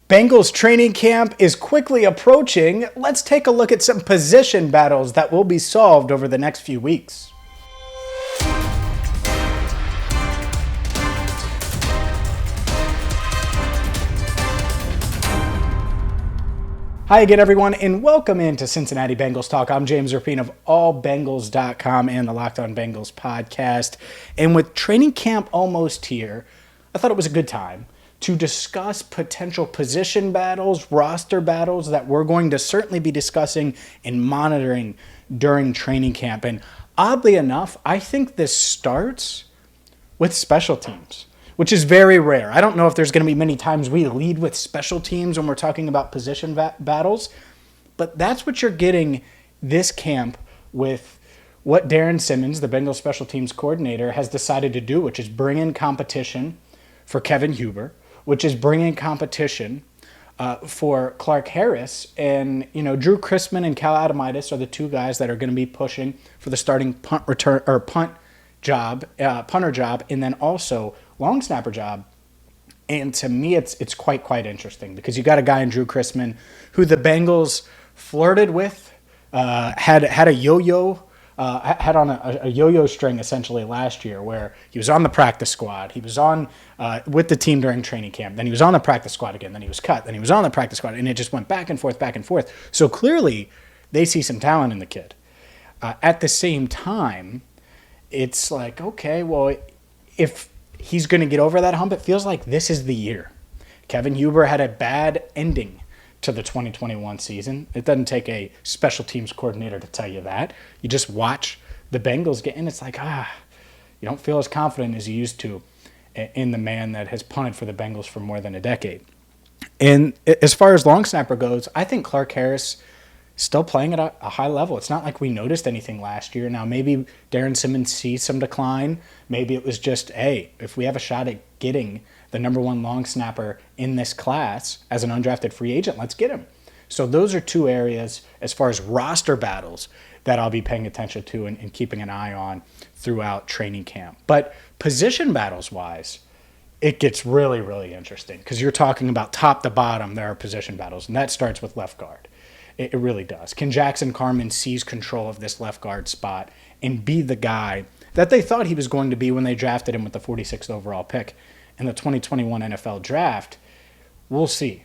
Bengals training camp is quickly approaching. Let's take a look at some position battles that will be solved over the next few weeks. Hi again, everyone, and welcome into Cincinnati Bengals Talk. I'm James Rapine of allbengals.com and the Locked On Bengals podcast. And with training camp almost here, I thought it was a good time to discuss potential position battles, roster battles that we're going to certainly be discussing and monitoring during training camp. And oddly enough, I think this starts with special teams, which is very rare. I don't know if there's going to be many times we lead with special teams when we're talking about position battles, but that's what you're getting this camp with what Darrin Simmons, the Bengals special teams coordinator, has decided to do, which is bring in competition for Kevin Huber, which is bringing competition for Clark Harris. And, Drue Chrisman and Cal Adomitis are the two guys that are going to be pushing for the starting punter job, and then also long snapper job. And to me, it's quite interesting because you got a guy in Drue Chrisman who the Bengals flirted with, had a yo-yo. Had on a yo-yo string essentially last year where he was on the practice squad. He was on with the team during training camp. Then he was on the practice squad again. Then he was cut. Then he was on the practice squad. And it just went back and forth. So clearly they see some talent in the kid. At the same time, it's like, okay, well, if he's going to get over that hump, it feels like this is the year. Kevin Huber had a bad ending to the 2021 season. It doesn't take a special teams coordinator to tell you that. You just watch the Bengals get in. It's like, you don't feel as confident as you used to in the man that has punted for the Bengals for more than a decade. And as far as long snapper goes, I think Clark Harris still playing at a high level. It's not like we noticed anything last year. Now, maybe Darrin Simmons sees some decline. Maybe it was just, hey, if we have a shot at getting the number one long snapper in this class as an undrafted free agent, let's get him. So those are two areas as far as roster battles that I'll be paying attention to and keeping an eye on throughout training camp. But position battles wise, it gets really, really interesting because you're talking about top to bottom, there are position battles, and that starts with left guard. It really does. Can Jackson Carman seize control of this left guard spot and be the guy that they thought he was going to be when they drafted him with the 46th overall pick in the 2021 NFL draft? We'll see.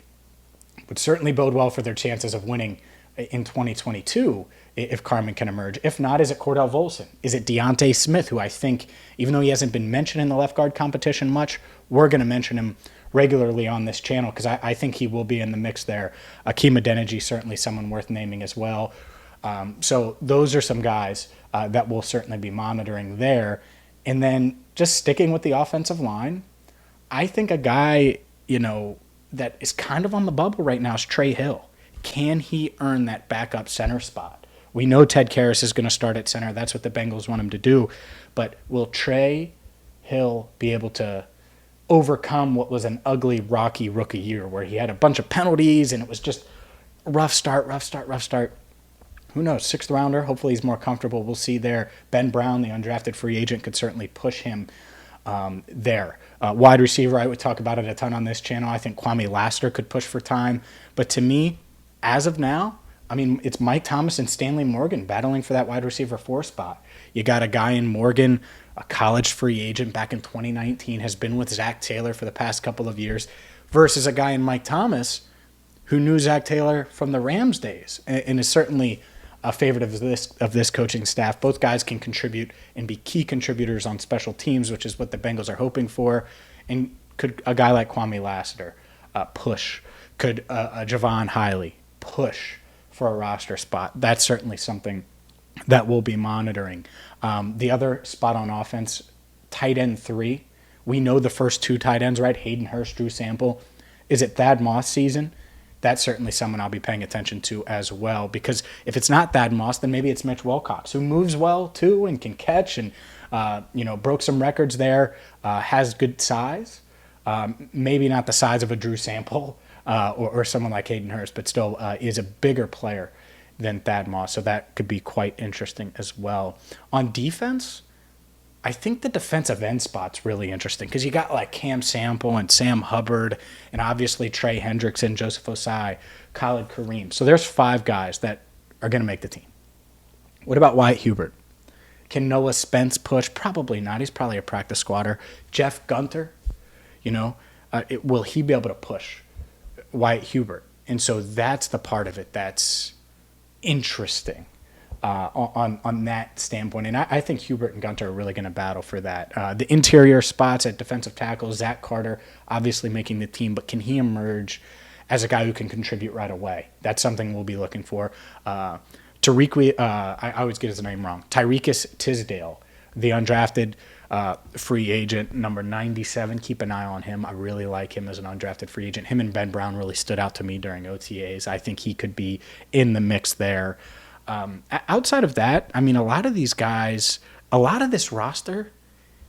Would certainly bode well for their chances of winning in 2022 if Carman can emerge. If not, is it Cordell Volson? Is it Deontay Smith, who I think, even though he hasn't been mentioned in the left guard competition much, we're going to mention him regularly on this channel because I think he will be in the mix there. Akeem Adeniji, certainly someone worth naming as well. So those are some guys that we'll certainly be monitoring there. And then just sticking with the offensive line, I think a guy, that is kind of on the bubble right now is Trey Hill. Can he earn that backup center spot? We know Ted Karras is going to start at center. That's what the Bengals want him to do. But will Trey Hill be able to overcome what was an ugly, rocky rookie year where he had a bunch of penalties and it was just a rough start? Who knows? Sixth rounder. Hopefully he's more comfortable. We'll see there. Ben Brown, the undrafted free agent, could certainly push him there. Wide receiver, I would talk about it a ton on this channel. I think Kwamie Lassiter could push for time. But to me, as of now, it's Mike Thomas and Stanley Morgan battling for that wide receiver 4 spot. You got a guy in Morgan, a college free agent back in 2019, has been with Zach Taylor for the past couple of years, versus a guy in Mike Thomas who knew Zach Taylor from the Rams days and is certainly a favorite of this coaching staff. Both guys can contribute and be key contributors on special teams, which is what the Bengals are hoping for. And could a guy like Kwamie Lassiter push? Could Javon Hiley push for a roster spot? That's certainly something that we'll be monitoring. The other spot on offense, tight end 3. We know the first 2 tight ends, right? Hayden Hurst, Drew Sample. Is it Thad Moss season? That's certainly someone I'll be paying attention to as well, because if it's not Thad Moss, then maybe it's Mitch Wilcox, who moves well too and can catch and broke some records there, has good size. Maybe not the size of a Drew Sample or someone like Hayden Hurst, but still is a bigger player than Thad Moss, so that could be quite interesting as well. On defense, I think the defensive end spot's really interesting because you got like Cam Sample and Sam Hubbard and obviously Trey Hendrickson, Joseph Osai, Khalid Kareem. So there's 5 guys that are going to make the team. What about Wyatt Hubert? Can Noah Spence push? Probably not. He's probably a practice squatter. Jeff Gunter, will he be able to push Wyatt Hubert? And so that's the part of it that's interesting on that standpoint. And I think Hubert and Gunter are really going to battle for that. The interior spots at defensive tackle, Zach Carter obviously making the team, but can he emerge as a guy who can contribute right away? That's something we'll be looking for. I always get his name wrong. Tyrekus Tisdale, the undrafted free agent, number 97. Keep an eye on him. I really like him as an undrafted free agent. Him and Ben Brown really stood out to me during OTAs. I think he could be in the mix there. Outside of that, I mean, a lot of these guys, a lot of this roster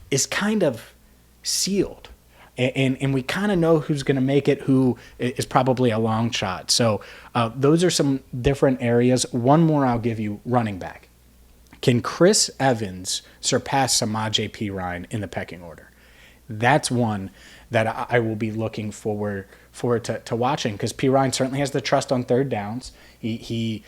is kind of sealed. And we kind of know who's going to make it, who is probably a long shot. So those are some different areas. One more I'll give you, running back. Can Chris Evans surpass Samaje Perine in the pecking order? That's one that I will be looking forward to watching because Perine certainly has the trust on third downs. He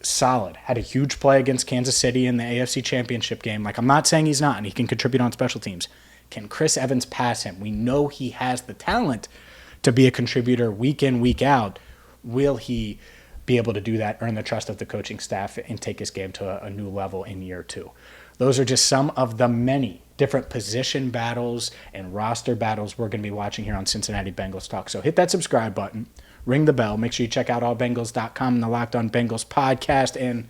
solid, had a huge play against Kansas City in the AFC Championship game. Like, I'm not saying he's not, and he can contribute on special teams. Can Chris Evans pass him? We know he has the talent to be a contributor week in, week out. Will he be able to do that, earn the trust of the coaching staff, and take his game to a new level in year 2? Those are just some of the many different position battles and roster battles we're going to be watching here on Cincinnati Bengals Talk. So hit that subscribe button, ring the bell, make sure you check out allbengals.com and the Locked On Bengals podcast, and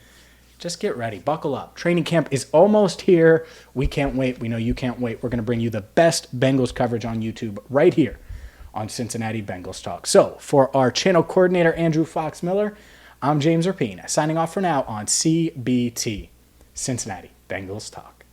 just get ready. Buckle up. Training camp is almost here. We can't wait. We know you can't wait. We're going to bring you the best Bengals coverage on YouTube right here on Cincinnati Bengals Talk. So for our channel coordinator, Andrew Fox Miller, I'm James Rapine, signing off for now on CBT, Cincinnati Bengals Talk.